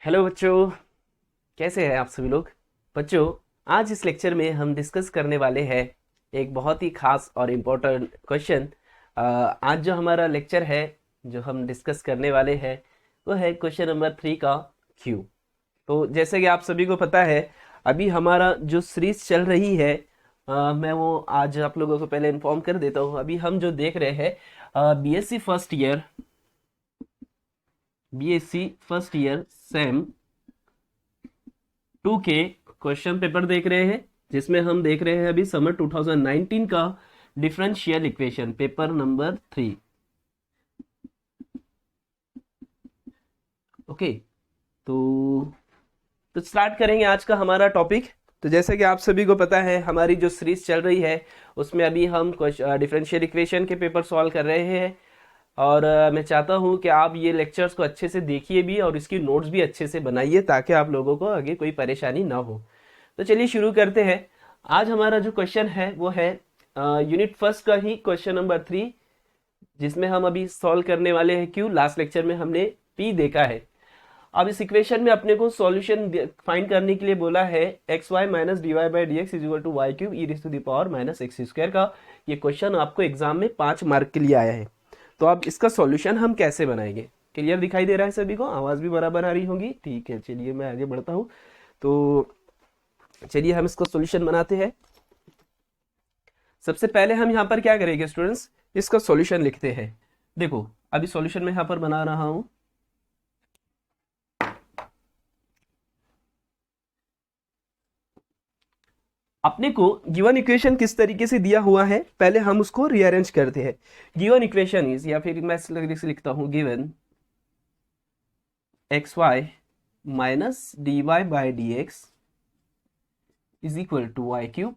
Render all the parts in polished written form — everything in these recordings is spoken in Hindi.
हेलो बच्चों, कैसे हैं आप सभी लोग। बच्चों, आज इस लेक्चर में हम डिस्कस करने वाले हैं एक बहुत ही खास और इम्पोर्टेंट क्वेश्चन। आज जो हमारा लेक्चर है, जो हम डिस्कस करने वाले हैं, वो है क्वेश्चन नंबर 3 का क्यू। तो जैसे कि आप सभी को पता है, अभी हमारा जो सीरीज चल रही है, मैं वो आज आप लोगों को पहले इन्फॉर्म कर देता हूँ। अभी हम जो देख रहे हैं बीएससी फर्स्ट ईयर सेम 2 के क्वेश्चन पेपर देख रहे हैं, जिसमें हम देख रहे हैं अभी समर 2019 का differential equation paper number 3। Okay, तो स्टार्ट करेंगे आज का हमारा टॉपिक। तो जैसे कि आप सभी को पता है, हमारी जो सीरीज चल रही है उसमें अभी हम डिफरेंशियल इक्वेशन के पेपर सॉल्व कर रहे हैं। और मैं चाहता हूं कि आप ये लेक्चर्स को अच्छे से देखिए भी और इसकी नोट्स भी अच्छे से बनाइए, ताकि आप लोगों को आगे कोई परेशानी ना हो। तो चलिए शुरू करते हैं। आज हमारा जो क्वेश्चन है वो है यूनिट फर्स्ट का ही क्वेश्चन नंबर 3, जिसमें हम अभी सॉल्व करने वाले हैं क्यू। लास्ट लेक्चर में हमने पी देखा है। अब इस इक्वेशन में अपने को सॉल्यूशन फाइंड करने के लिए बोला है x y minus d y by d x is equal to y cube e raise to the power minus x square का। ये क्वेश्चन आपको एग्जाम में 5 मार्क के लिए आया है। तो अब इसका सॉल्यूशन हम कैसे बनाएंगे? क्लियर दिखाई दे रहा है सभी को? आवाज भी बराबर आ रही होगी? ठीक है, चलिए मैं आगे बढ़ता हूँ। तो चलिए हम इसका सॉल्यूशन बनाते हैं। सबसे पहले हम यहाँ पर क्या करेंगे स्टूडेंट्स, इसका सॉल्यूशन लिखते हैं। देखो, अभी सॉल्यूशन मैं यहाँ पर बना रहा हूँ। अपने को गिवन इक्वेशन किस तरीके से दिया हुआ है, पहले हम उसको रीअरेंज करते हैं। गिवन इक्वेशन इज, या फिर मैं लिखता हूं given x y minus d y by d x is equal to y cube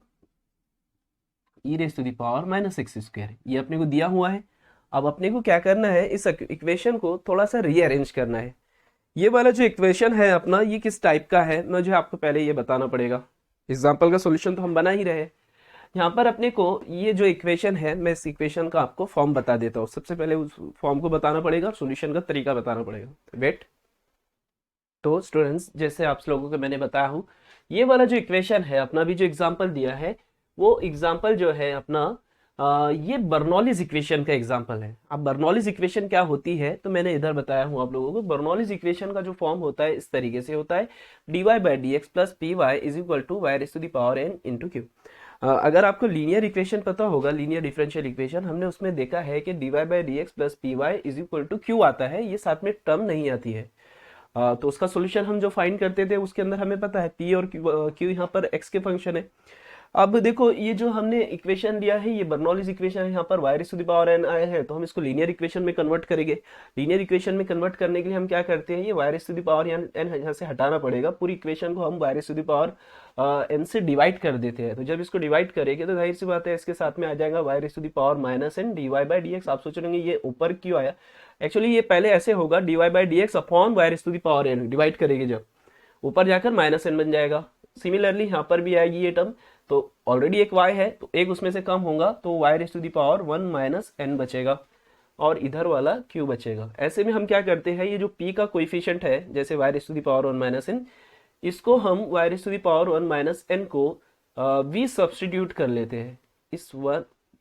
e raise to the power minus x square. ये अपने को दिया हुआ है। अब अपने को क्या करना है, इस इक्वेशन को थोड़ा सा रीअरेंज करना है। ये वाला जो इक्वेशन है अपना, ये किस टाइप का है मुझे आपको पहले ये बताना पड़ेगा। एग्जाम्पल का सॉल्यूशन तो हम बना ही रहे हैं। यहाँ पर अपने को ये जो इक्वेशन है, मैं इस इक्वेशन का आपको फॉर्म बता देता हूँ। सबसे पहले उस फॉर्म को बताना पड़ेगा और सॉल्यूशन का तरीका बताना पड़ेगा। वेट। तो स्टूडेंट्स, जैसे आप लोगों को मैंने बताया हूँ, ये वाला जो इक्वेशन है अपना, भी जो एग्जाम्पल दिया है, वो एग्जाम्पल जो है अपना ये बर्नौलीज इक्वेशन का एग्जाम्पल है। अब बर्नौलीज इक्वेशन क्या होती है, तो मैंने इधर बताया हूँ आप लोगों को। बर्नौलीज इक्वेशन का जो फॉर्म होता है इस तरीके से होता है, d y by d x plus p y is equal to y raise to the power n into q. अगर आपको लीनियर इक्वेशन पता होगा, लीनियर डिफरेंशियल इक्वेशन, हमने उसमें देखा है कि d y by d x plus p y is equal to q आता है। ये साथ में टर्म नहीं आती है। तो उसका सॉल्यूशन हम जो फाइंड करते थे, उसके अंदर हमें पता है पी और क्यू यहाँ पर एक्स के फंक्शन है। अब देखो, ये जो हमने इक्वेशन दिया है, ये बर्नौलीज इक्वेशन है। यहाँ पर y raise to the power n आया है, तो हम इसको लीनियर इक्वेशन में कन्वर्ट करेंगे। लीनियर इक्वेशन में कन्वर्ट करने के लिए हम क्या करते हैं, ये y raise to the power n यहाँ से हटाना पड़ेगा। पूरी इक्वेशन को हम y raise to the power n से डिवाइड कर देते हैं। तो जब इसको डिवाइड करेंगे तो जाहिर सी बात है, इसके साथ में आ जाएगा y raise to the power minus n d y by d x. आप सोच रहे ये ऊपर क्यों आया? एक्चुअली ये पहले ऐसे होगा, d y by d x upon y raise to the power n. Divide करेंगे जब, ऊपर जाकर माइनस एन बन जाएगा। सिमिलरली यहाँ पर भी आएगी ये टर्म। तो ऑलरेडी एक y है, तो एक उसमें से कम होगा, तो y raise to the power 1 minus n बचेगा, और इधर वाला q बचेगा। ऐसे में हम क्या करते हैं, ये जो p का कोएफिशिएंट है, जैसे y raise to the power 1 minus n, इसको हम y raise to the power 1 minus n को v सब्सटीट्यूट कर लेते हैं।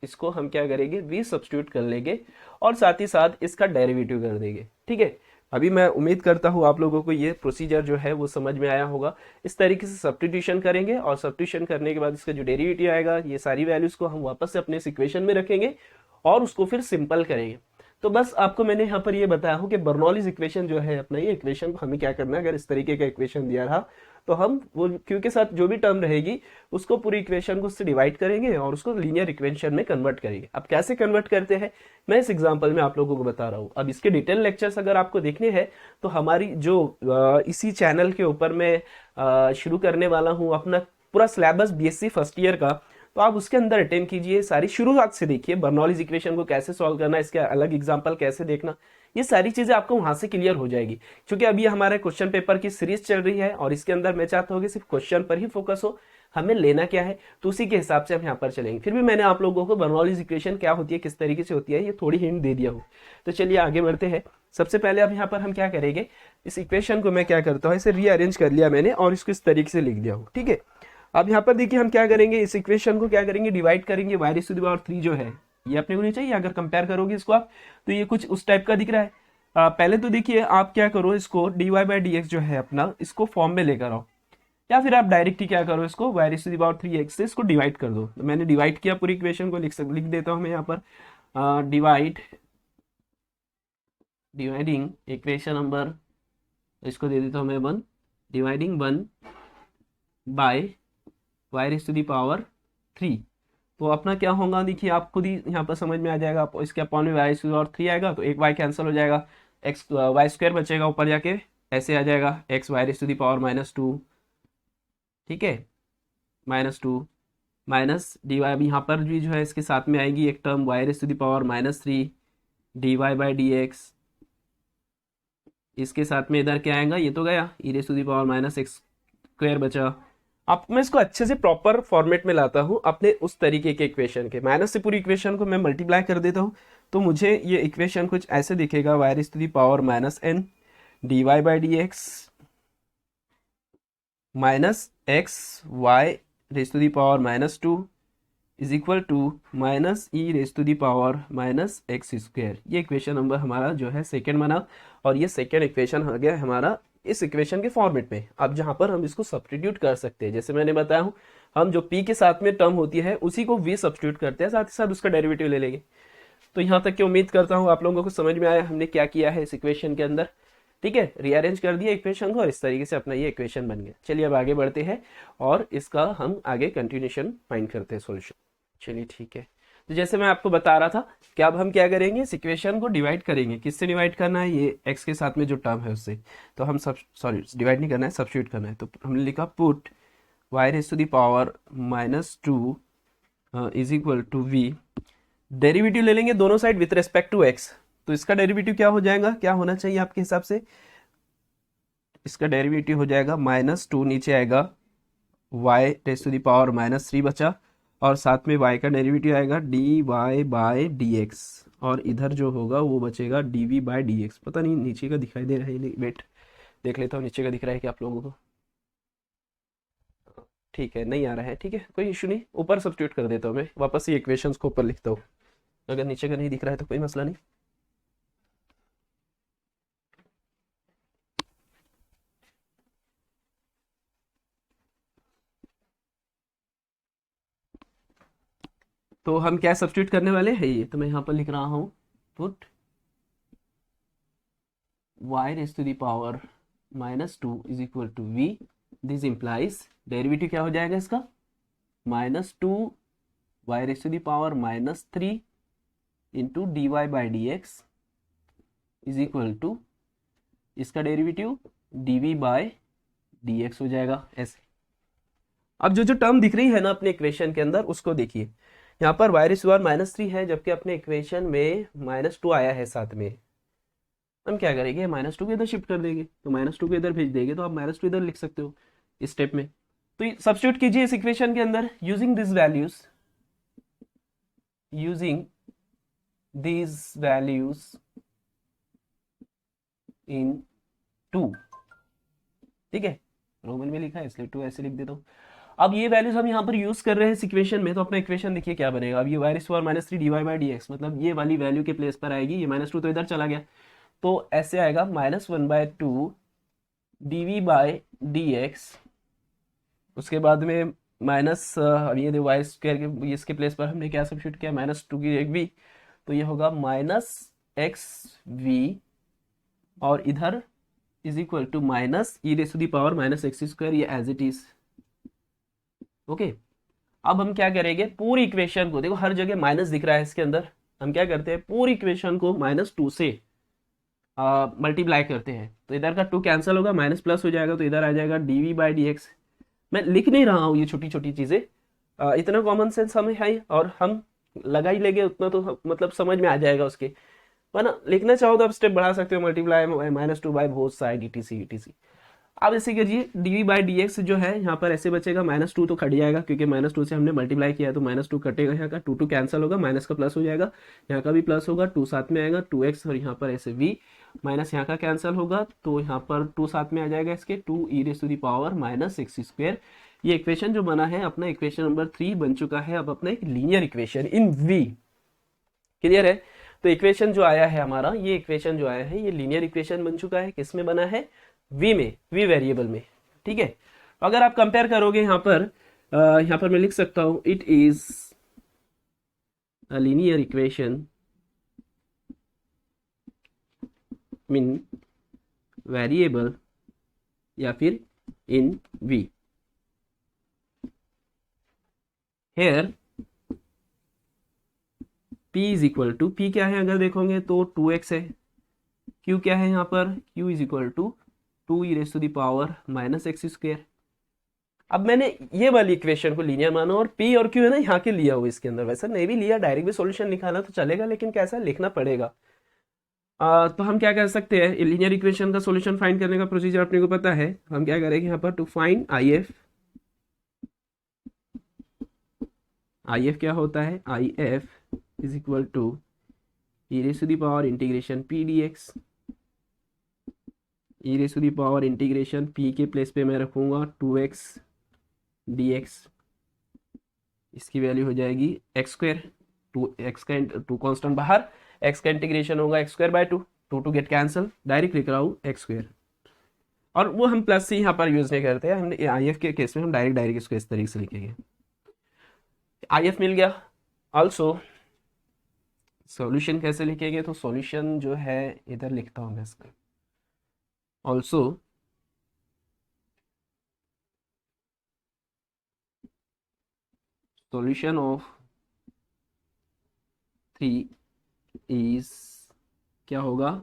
इसको हम क्या करेंगे, v सब्सटीट्यूट कर लेंगे, और साथ ही साथ इसका डेरिवेटिव कर देंगे। ठीक है, अभी मैं उम्मीद करता हूँ आप लोगों को ये प्रोसीजर जो है वो समझ में आया होगा। इस तरीके से सब्स्टिट्यूशन करेंगे, और सब्स्टिट्यूशन करने के बाद इसका जो डेरिवेटिव आएगा, ये सारी वैल्यूज को हम वापस से अपने इक्वेशन में रखेंगे और उसको फिर सिंपल करेंगे। तो बस आपको मैंने यहाँ पर ये बताया हूँ कि बर्नौलीज इक्वेशन जो है अपना, ये इक्वेशन को हमें क्या करना है, अगर इस तरीके का इक्वेशन दिया रहा तो हम वो क्यू के साथ जो भी टर्म रहेगी उसको पूरी इक्वेशन को उससे डिवाइड करेंगे और उसको लीनियर इक्वेशन में कन्वर्ट करेंगे। अब कैसे कन्वर्ट करते हैं, मैं इस एग्जांपल में आप लोगों को बता रहा हूँ। अब इसके डिटेल लेक्चर्स अगर आपको देखने हैं, तो हमारी जो इसी चैनल के ऊपर मैं शुरू करने वाला हूँ अपना पूरा सिलेबस बीएससी फर्स्ट ईयर का, तो आप उसके अंदर अटेंड कीजिए। सारी शुरुआत से देखिए, बर्नौलीज इक्वेशन को कैसे सॉल्व करना, इसके अलग एग्जांपल कैसे देखना, ये सारी चीजें आपको वहां से क्लियर हो जाएगी। क्योंकि अभी हमारे क्वेश्चन पेपर की सीरीज चल रही है, और इसके अंदर मैं चाहता हूँ कि सिर्फ क्वेश्चन पर ही फोकस हो, हमें लेना क्या है, तो उसी के हिसाब से हम यहाँ पर चलेंगे। फिर भी मैंने आप लोगों को बर्नौलीज इक्वेशन क्या होती है, किस तरीके से होती है, ये थोड़ी हिंट दे दिया हूँ। तो चलिए आगे बढ़ते हैं। सबसे पहले अब यहाँ पर हम क्या करेंगे, इस इक्वेशन को मैं क्या करता हूँ, इसे रीअरेंज कर लिया मैंने और इसको इस तरीके से लिख दिया हूँ, ठीक है। अब यहाँ पर देखिए हम क्या करेंगे, इस इक्वेशन को क्या करेंगे, डिवाइड करेंगे। y raise to the power 3 जो है ये अपने को नहीं चाहिए, अगर कंपेयर करोगे इसको आप तो ये कुछ उस टाइप का दिख रहा है। पहले तो देखिए आप क्या करो, इसको dy बाई डी जो है अपना, इसको फॉर्म में लेकर आओ, या फिर आप डायरेक्ट ही क्या करो, इसको y raise to the power 3x से इसको डिवाइड कर दो। तो मैंने डिवाइड किया, पूरी इक्वेशन को लिख देता हूँ मैं यहाँ पर, डिवाइडिंग इक्वेशन नंबर, इसको दे देता हूँ मैं 1, dividing 1 by y raise to the power 3। तो अपना क्या होगा देखिए, आप खुद ही यहाँ पर समझ में आ जाएगा। आप इसके अपॉन में y raise to the power 3 आएगा तो एक y कैंसिल हो जाएगा, x y स्क्वायर बचेगा ऊपर जाके, ऐसे आ जाएगा x y raise to the power -2, ठीक है, -2 माइनस डी वाई। अब यहाँ पर भी जो है इसके साथ में आएगी एक term y raise to the power -3 dy by dx, इसके साथ में इधर क्या आएगा, ये तो गया e raise to the power -x square बचा। अब मैं इसको अच्छे से प्रॉपर फॉर्मेट में लाता हूँ अपने उस तरीके के इक्वेशन के, माइनस से पूरी इक्वेशन को मैं मल्टीप्लाई कर देता हूँ, तो मुझे ये इक्वेशन कुछ ऐसे दिखेगा, y raise to the power -n dy by dx minus x y raise to the power -2 is equal to minus e raise to the power -x square. ये इक्वेशन नंबर हमारा जो है सेकेंड बना, और ये सेकेंड इक्वेशन आ गया हमारा इस इक्वेशन के फॉर्मेट में। अब जहां पर हम इसको सब्स्टिट्यूट कर सकते हैं, जैसे मैंने बताया हूं, हम जो p के साथ में टर्म होती है उसी को v सब्स्टिट्यूट करते हैं, साथ ही साथ उसका डेरिवेटिव ले लेंगे। तो यहां तक की उम्मीद करता हूं आप लोगों को समझ में आया हमने क्या किया है इस इक्वेशन के अंदर, ठीक है। रीअरेंज कर दिया इक्वेशन को और इस तरीके से अपना ये इक्वेशन बन गया। चलिए अब आगे बढ़ते हैं और इसका हम आगे कंटिन्यूशन फाइंड करते हैं सॉल्यूशन। चलिए ठीक है, तो जैसे मैं आपको बता रहा था कि अब हम क्या करेंगे, इस इक्वेशन को डिवाइड करेंगे। किससे डिवाइड करना है, ये x के साथ में जो टर्म है उससे। तो हम डिवाइड नहीं करना है, सब्स्टिट्यूट करना है। तो हमने लिखा put y raise to the power -2 is equal to v, derivative ले लेंगे दोनों side with respect to x। तो इसका डेरिवेटिव क्या हो जाएगा, क्या होना चाहिए आपके हिसाब से, इसका डेरिवेटिव हो जाएगा -2, नीचे आएगा y raise to the power -3 बचा, और साथ में y का डेरिवेटिव आएगा dy बाई dx, और इधर जो होगा वो बचेगा dv बाई dx। पता नहीं नीचे का दिखाई दे रहा है, वेट देख लेता हूँ नीचे का दिख रहा है कि आप लोगों को, ठीक है नहीं आ रहा है, ठीक है कोई इशू नहीं, ऊपर सब्स्टिट्यूट कर देता हूँ मैं, वापस ये इक्वेशंस को ऊपर लिखता हूँ, अगर नीचे का नहीं दिख रहा है तो कोई मसला नहीं। तो हम क्या सब्स्टिट्यूट करने वाले हैं, ये तो मैं यहाँ पर लिख रहा हूँ, put y raise to the power -2 is equal to v, this implies derivative क्या हो जाएगा इसका, -2 y raise to the power -3 into dy by dx is equal to, इसका डेरिवेटिव dv बाई dx हो जाएगा ऐसे। अब जो जो टर्म दिख रही है ना अपने इक्वेशन के अंदर उसको देखिए, यहाँ पर y raise to the power -3 है, जबकि अपने इक्वेशन में -2 आया है साथ में। हम क्या करेंगे, -2 को इधर शिफ्ट कर देंगे, तो -2 को इधर भेज देंगे, तो आप -2 इधर लिख सकते हो इस स्टेप में। तो सब्स्टिट्यूट कीजिए इस इक्वेशन के अंदर यूजिंग दिस वैल्यूज इन 2, ठीक है, रोमन में लिखा है इसलिए 2 ऐसे लिख देता हूँ। अब ये वैल्यूज हम यहाँ पर यूज कर रहे हैं इस इक्वेशन में, तो अपना इक्वेशन देखिए क्या बनेगा। अब ये y raise to the power -3 dy by dx, मतलब ये वाली वैल्यू के प्लेस पर आएगी, ये -2 तो इधर चला गया, तो ऐसे आएगा -1/2 dv बाई dx, उसके बाद में माइनस, अब ये वाई स्क्वायर के इसके प्लेस पर हमने क्या सब्स्टिट्यूट किया, -2 की एक v, तो ये होगा -xv, और इधर is equal to minus e raise to the power -x square, ये एज इट इज, ओके। अब हम क्या करेंगे, पूरी इक्वेशन को देखो हर जगह माइनस दिख रहा है इसके अंदर, हम क्या करते हैं पूरी इक्वेशन को -2 से मल्टीप्लाई करते हैं, तो इधर का 2 कैंसिल होगा, माइनस प्लस हो जाएगा, तो इधर आ जाएगा dv बाई dx। मैं लिख नहीं रहा हूँ ये छोटी छोटी चीज़ें, इतना कॉमन सेंस हमें है और हम लगा ही लेंगे उतना तो मतलब समझ में आ जाएगा उसके, वरना लिखना चाहो तो आप स्टेप बढ़ा सकते हो, multiply -2 by both side etc etc। अब ऐसे करिए डी बाई डी एक्स जो है यहाँ पर ऐसे बचेगा, -2 तो कट जाएगा क्योंकि -2 से हमने मल्टीप्लाई किया है, तो -2 कटेगा, यहाँ का 2 कैंसिल होगा, माइनस का प्लस हो जाएगा, यहाँ का भी प्लस होगा, 2 साथ में आएगा, 2x और यहाँ पर ऐसे v माइनस यहाँ का कैंसिल होगा, तो यहाँ पर 2 साथ में आ जाएगा इसके, 2 e raise to the power -x²। ये इक्वेशन जो बना है अपना इक्वेशन नंबर 3 बन चुका है अब अपना एक linear equation in v। Clear है? तो इक्वेशन जो आया है हमारा, ये इक्वेशन जो आया है ये लीनियर इक्वेशन बन चुका है, किसमें बना है? v में, v वेरिएबल में। ठीक है, तो अगर आप कंपेयर करोगे यहाँ पर मैं लिख सकता हूं it is a linear equation mean variable या फिर in v। Here p is equal to, p क्या है अगर देखोगे तो 2x है, q क्या है यहाँ पर? q is equal to 2 e raise to the power -x²। अब मैंने ये वाली इक्वेशन को लीनियर माना और p और q है ना यहाँ के लिया हुआ इसके अंदर, वैसा नहीं भी लिया, डायरेक्ट भी सॉल्यूशन निकाला तो चलेगा, लेकिन कैसा लिखना पड़ेगा। तो हम क्या कर सकते हैं, लीनियर इक्वेशन का सॉल्यूशन फाइंड करने का प्रोसीजर अपने को पता है। हम क्या करेंगे यहाँ पर, टू फाइंड IF क्या होता है? IF is equal to e raise to the power integration p dx। E raise to the power integration p के प्लेस पे मैं रखूंगा 2x dx, इसकी वैल्यू हो जाएगी x², 2x का 2 कांस्टेंट बाहर, x का इंटीग्रेशन होगा x²/2, 2 गेट कैंसिल, डायरेक्ट लिख रहा हूँ x²। और वो हम प्लस सी यहाँ पर यूज नहीं करते हैं, हमने IF के केस में हम डायरेक्ट इसको इस तरीके से लिखेंगे। IF मिल गया। ऑल्सो सॉल्यूशन कैसे लिखेंगे, तो सॉल्यूशन जो है इधर लिखता हूँ मैं इसका, ऑल्सो solution of 3 is क्या होगा,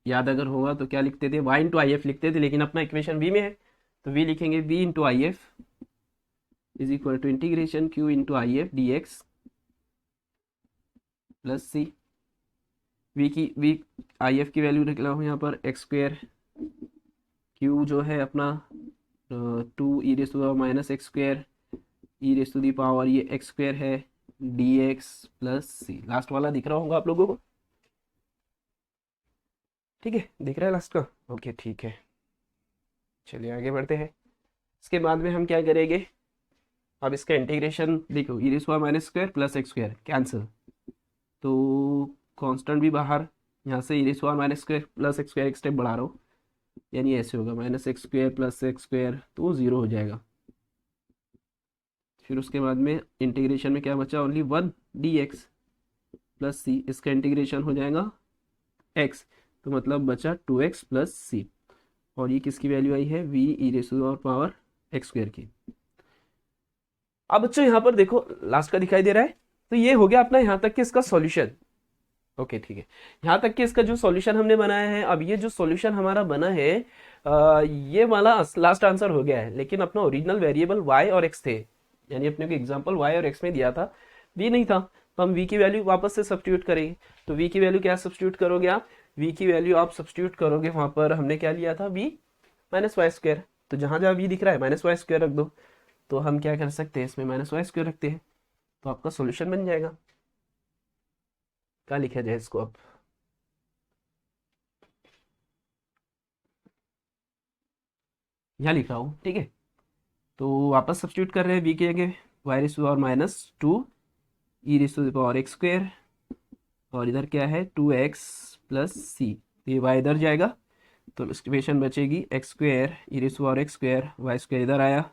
याद अगर होगा तो क्या लिखते थे, y इंटू IF लिखते थे, लेकिन अपना इक्वेशन v में है तो v लिखेंगे, v into IF is equal to integration q into IF dx plus c। v IF की वैल्यू निकला हूँ यहाँ पर x², q जो है अपना 2 e raise to the power -x², e raise to the power ये x² है dx प्लस c। लास्ट वाला दिख रहा होगा आप लोगों को? ठीक है, दिख रहा है लास्ट का? ओके ठीक है, चलिए आगे बढ़ते हैं। इसके बाद में हम क्या करेंगे, अब इसका इंटीग्रेशन देखो, e raise to the power -² plus x² cancel, तो कांस्टेंट भी बाहर, यहाँ से e raise to the power -² plus x² एक स्टेप बढ़ा रहा हूँ, यानी ऐसे होगा -x² प्लस x², तो 0 हो जाएगा। फिर उसके बाद में इंटीग्रेशन में क्या बचा, ओनली 1 dx प्लस c, इसका इंटीग्रेशन हो जाएगा x, तो मतलब बचा 2x प्लस c, और ये किसकी वैल्यू आई है, v e raise to the power x² की। अब बच्चों यहाँ पर देखो लास्ट का दिखाई दे रहा है, तो ये हो गया अपना यहाँ तक कि इसका सॉल्यूशन। ओके ठीक है, यहाँ तक कि इसका जो सॉल्यूशन हमने बनाया है। अब ये जो सॉल्यूशन हमारा बना है ये वाला लास्ट आंसर हो गया है, लेकिन अपना ओरिजिनल वेरिएबल y और x थे, यानी अपने को एग्जांपल y और x में दिया था, v नहीं था, तो हम v की वैल्यू वापस से सब्स्टिट्यूट करेंगे। तो v की वैल्यू क्या सब्स्टिट्यूट करोगे आप, v की वैल्यू आप सब्स्टिट्यूट करोगे, वहां पर हमने क्या लिया था, v -y², तो जहां जहां v दिख रहा है -y² रख दो। तो हम क्या कर सकते हैं, इसमें -y² रखते हैं, तो आपका सोल्यूशन बन जाएगा। क्या लिखा जाए इसको, अब यहाँ लिख रहा हूँ, ठीक है। तो वापस सब्स्टिट्यूट कर रहे हैं, v के जगह y raise to the power -2 e raise to the power x², और इधर क्या है 2x प्लस c, तो ये y इधर जाएगा, तो इक्वेशन बचेगी x² e raise to the power x², y² इधर आया,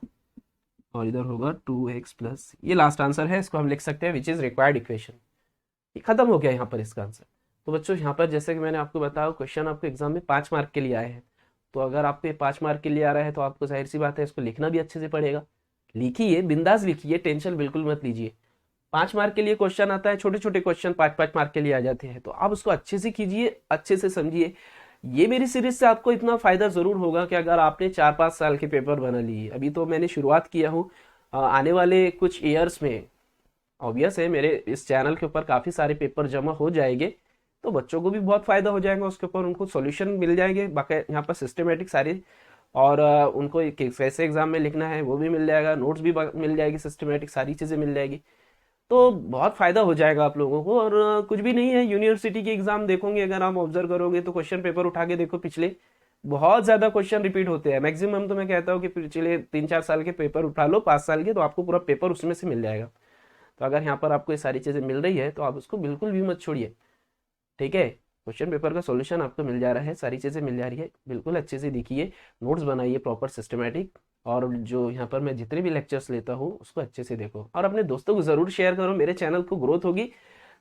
और इधर होगा 2x प्लस, ये लास्ट आंसर है, इसको हम लिख सकते हैं विच इज रिक्वायर्ड इक्वेशन। ये खत्म हो गया यहाँ पर इसका आंसर। तो बच्चों यहाँ पर जैसे कि मैंने आपको बताया, क्वेश्चन आपको एग्जाम में 5 मार्क के लिए आए हैं, तो अगर आपको 5 मार्क के लिए आ रहा है तो आपको जाहिर सी बात है इसको लिखना भी अच्छे से पड़ेगा। लिखिए, बिंदास लिखिए, टेंशन बिल्कुल मत लीजिए। 5 मार्क के लिए क्वेश्चन आता है, छोटे छोटे क्वेश्चन 5-5 मार्क के लिए आ जाते हैं, तो आप उसको अच्छे से कीजिए, अच्छे से समझिए। ये मेरी सीरीज से आपको इतना फायदा जरूर होगा कि अगर आपने 4-5 साल के पेपर बना लिए, अभी तो मैंने शुरुआत किया हूँ, आने वाले कुछ ईयर्स में ऑब्वियस है मेरे इस चैनल के ऊपर काफ़ी सारे पेपर जमा हो जाएंगे, तो बच्चों को भी बहुत फ़ायदा हो जाएगा, उसके ऊपर उनको सॉल्यूशन मिल जाएंगे, बाकी यहाँ पर सिस्टमेटिक सारे और उनको कैसे एग्जाम में लिखना है वो भी मिल जाएगा, नोट्स भी मिल जाएगी, सिस्टमेटिक सारी चीज़ें मिल जाएगी। तो बहुत फ़ायदा हो जाएगा आप लोगों को। और कुछ भी नहीं है, यूनिवर्सिटी के एग्ज़ाम देखोगे अगर आप ऑब्जर्व करोगे तो क्वेश्चन पेपर उठा के देखो, पिछले बहुत ज़्यादा क्वेश्चन रिपीट होते हैं। मैक्सिमम तो मैं कहता हूँ कि पिछले 3-4 साल के पेपर उठा लो, 5 साल के, तो आपको पूरा पेपर उसमें से मिल जाएगा। तो अगर यहाँ पर आपको ये सारी चीज़ें मिल रही है तो आप उसको बिल्कुल भी मत छोड़िए, ठीक है। क्वेश्चन पेपर का सॉल्यूशन आपको मिल जा रहा है, सारी चीज़ें मिल जा रही है, बिल्कुल अच्छे से देखिए, नोट्स बनाइए प्रॉपर सिस्टमेटिक, और जो यहाँ पर मैं जितने भी लेक्चर्स लेता हूँ उसको अच्छे से देखो और अपने दोस्तों को ज़रूर शेयर करो। मेरे चैनल को ग्रोथ होगी,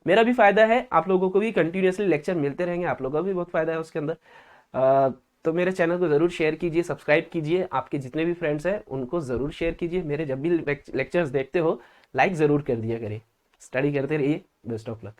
मेरा भी फायदा है, आप लोगों को भी कंटिन्यूसली लेक्चर मिलते रहेंगे, आप लोगों का भी बहुत फायदा है उसके अंदर। तो मेरे चैनल को ज़रूर शेयर कीजिए, सब्सक्राइब कीजिए, आपके जितने भी फ्रेंड्स हैं उनको ज़रूर शेयर कीजिए। मेरे जब भी लेक्चर्स देखते हो लाइक ज़रूर कर दिया करिए। स्टडी करते रहिए। Best of luck.